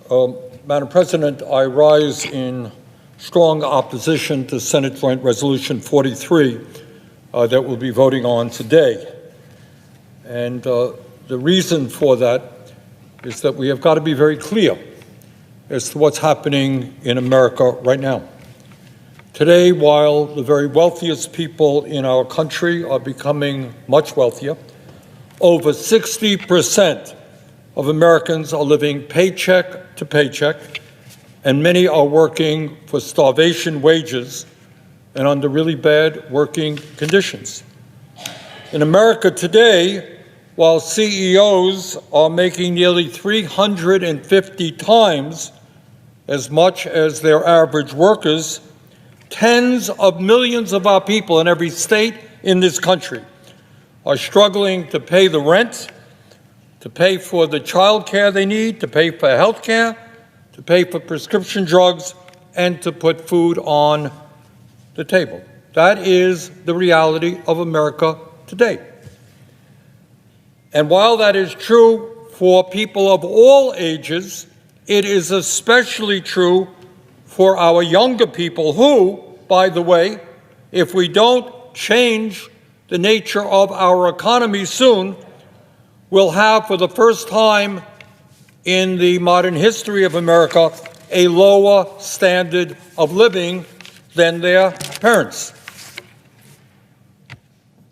Madam President, I rise in strong opposition to Senate Joint Resolution 43 that we'll be voting on today. And the reason for that is that we have got to be very clear as to what's happening in America right now. Today, while the very wealthiest people in our country are becoming much wealthier, over 60% of Americans are living paycheck to paycheck, and many are working for starvation wages and under really bad working conditions. In America today, while CEOs are making nearly 350 times as much as their average workers, tens of millions of our people in every state in this country are struggling to pay the rent, to pay for the child care they need, to pay for health care, to pay for prescription drugs, and to put food on the table. That is the reality of America today. And while that is true for people of all ages, it is especially true for our younger people who, by the way, if we don't change the nature of our economy soon, will have, for the first time in the modern history of America, a lower standard of living than their parents.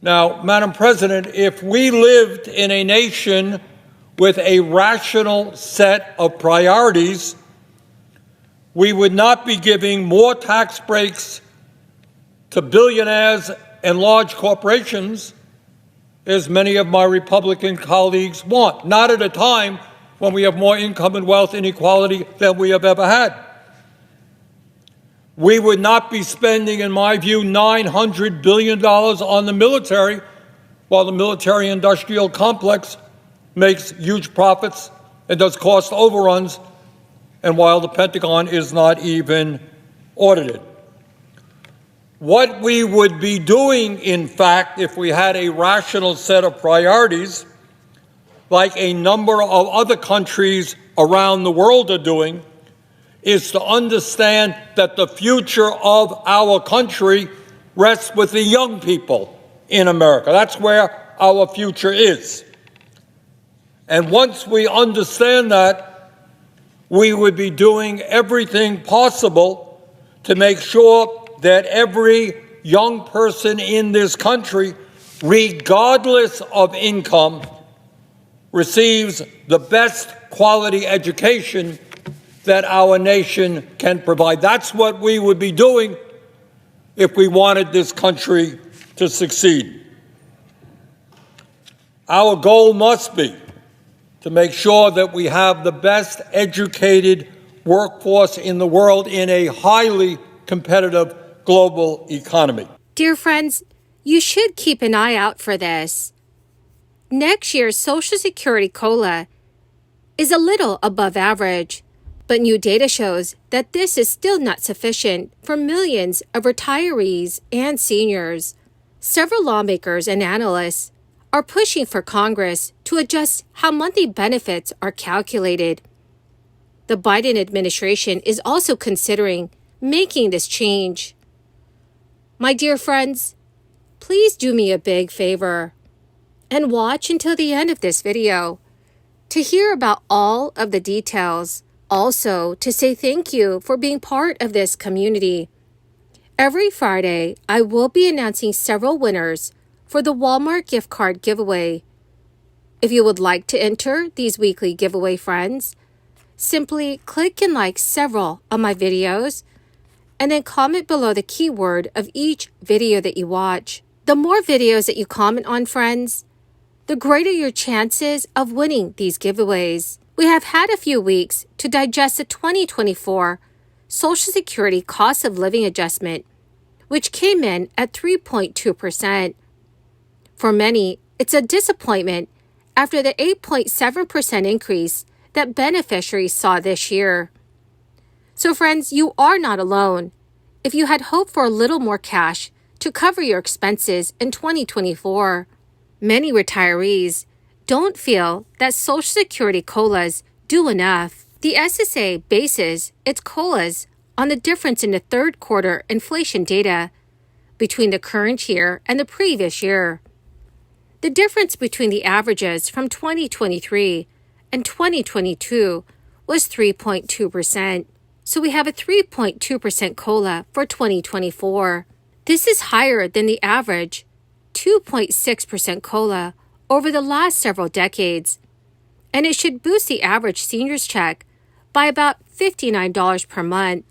Now, Madam President, if we lived in a nation with a rational set of priorities, we would not be giving more tax breaks to billionaires and large corporations, as many of my Republican colleagues want, not at a time when we have more income and wealth inequality than we have ever had. We would not be spending, in my view, $900 billion on the military, while the military-industrial complex makes huge profits and does cost overruns, and while the Pentagon is not even audited. What we would be doing, in fact, if we had a rational set of priorities, like a number of other countries around the world are doing, is to understand that the future of our country rests with the young people in America. That's where our future is. And once we understand that, we would be doing everything possible to make sure that every young person in this country, regardless of income, receives the best quality education that our nation can provide. That's what we would be doing if we wanted this country to succeed. Our goal must be to make sure that we have the best educated workforce in the world in a highly competitive global economy. Dear friends, you should keep an eye out for this. Next year's Social Security COLA is a little above average, but new data shows that this is still not sufficient for millions of retirees and seniors. Several lawmakers and analysts are pushing for Congress to adjust how monthly benefits are calculated. The Biden administration is also considering making this change. My dear friends, please do me a big favor and watch until the end of this video to hear about all of the details. Also, to say thank you for being part of this community. Every Friday, I will be announcing several winners for the Walmart gift card giveaway. If you would like to enter these weekly giveaway, friends, simply click and like several of my videos and then comment below the keyword of each video that you watch. The more videos that you comment on, friends, the greater your chances of winning these giveaways. We have had a few weeks to digest the 2024 Social Security Cost of Living Adjustment, which came in at 3.2%. For many, it's a disappointment after the 8.7% increase that beneficiaries saw this year. So friends, you are not alone. If you had hoped for a little more cash to cover your expenses in 2024, many retirees don't feel that Social Security COLAs do enough. The SSA bases its COLAs on the difference in the third quarter inflation data between the current year and the previous year. The difference between the averages from 2023 and 2022 was 3.2%, so we have a 3.2% COLA for 2024. This is higher than the average 2.6% COLA over the last several decades, and it should boost the average senior's check by about $59 per month.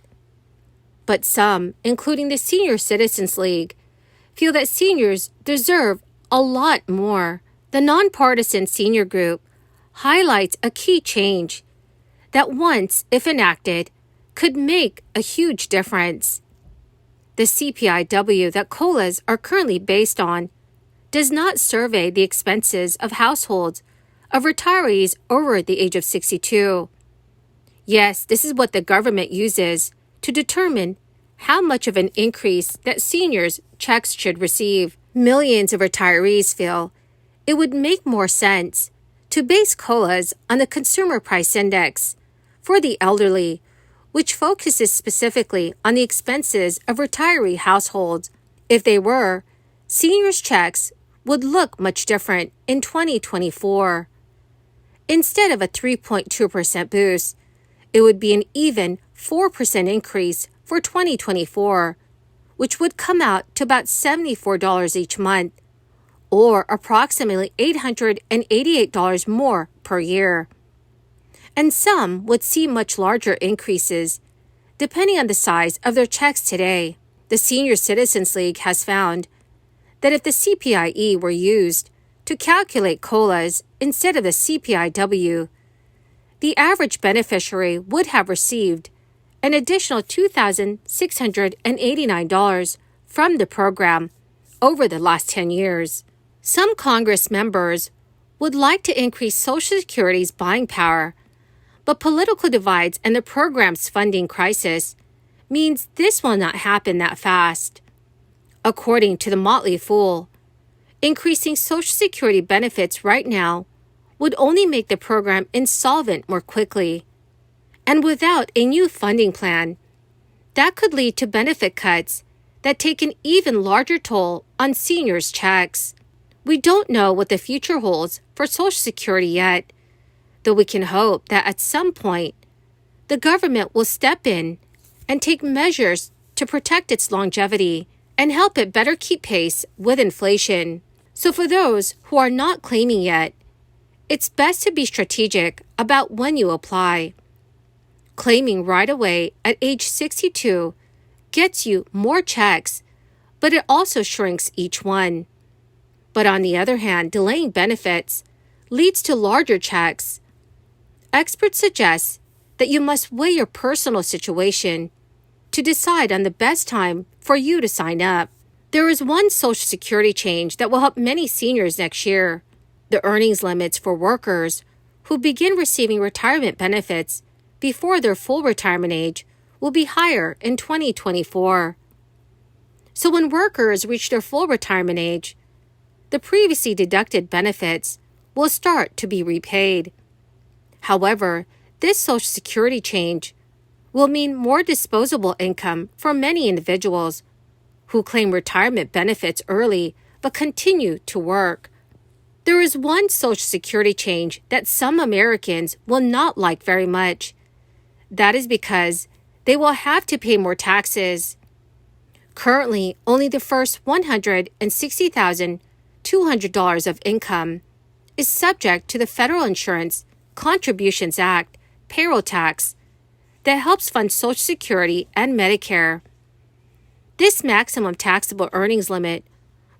But some, including the Senior Citizens League, feel that seniors deserve a lot more. The nonpartisan senior group highlights a key change that once, if enacted, could make a huge difference. The CPIW that COLAs are currently based on does not survey the expenses of households of retirees over the age of 62. Yes, this is what the government uses to determine how much of an increase that seniors' checks should receive. Millions of retirees feel it would make more sense to base COLAs on the Consumer Price Index for the elderly, which focuses specifically on the expenses of retiree households. If they were, seniors' checks would look much different in 2024. Instead of a 3.2% boost, it would be an even 4% increase for 2024, which would come out to about $74 each month, or approximately $888 more per year. And some would see much larger increases, depending on the size of their checks today. The Senior Citizens League has found that if the CPIE were used to calculate COLAs instead of the CPIW, the average beneficiary would have received an additional $2,689 from the program over the last 10 years. Some Congress members would like to increase Social Security's buying power, but political divides and the program's funding crisis means this will not happen that fast. According to the Motley Fool, increasing Social Security benefits right now would only make the program insolvent more quickly. And without a new funding plan, that could lead to benefit cuts that take an even larger toll on seniors' checks. We don't know what the future holds for Social Security yet, though we can hope that at some point, the government will step in and take measures to protect its longevity and help it better keep pace with inflation. So for those who are not claiming yet, it's best to be strategic about when you apply. Claiming right away at age 62 gets you more checks, but it also shrinks each one. But on the other hand, delaying benefits leads to larger checks. Experts suggest that you must weigh your personal situation to decide on the best time for you to sign up. There is one Social Security change that will help many seniors next year: the earnings limits for workers who begin receiving retirement benefits before their full retirement age will be higher in 2024. So when workers reach their full retirement age, the previously deducted benefits will start to be repaid. However, this Social Security change will mean more disposable income for many individuals who claim retirement benefits early but continue to work. There is one Social Security change that some Americans will not like very much. That is because they will have to pay more taxes. Currently, only the first $160,200 of income is subject to the Federal Insurance Contributions Act payroll tax that helps fund Social Security and Medicare. This maximum taxable earnings limit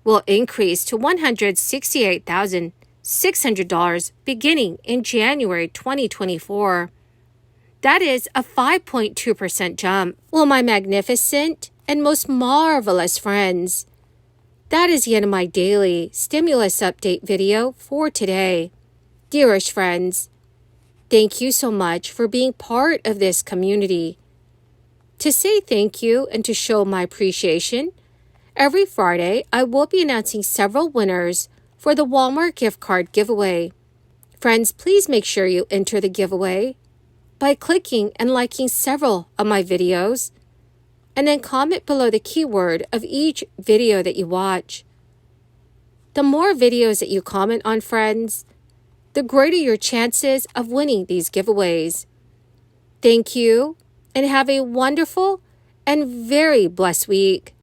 will increase to $168,600 beginning in January 2024. That is a 5.2% jump. Well, my magnificent and most marvelous friends, that is the end of my daily stimulus update video for today. Dearest friends, thank you so much for being part of this community. To say thank you and to show my appreciation, every Friday I will be announcing several winners for the Walmart gift card giveaway. Friends, please make sure you enter the giveaway. by clicking and liking several of my videos, and then comment below the keyword of each video that you watch. The more videos that you comment on, friends, the greater your chances of winning these giveaways. Thank you, and have a wonderful and very blessed week.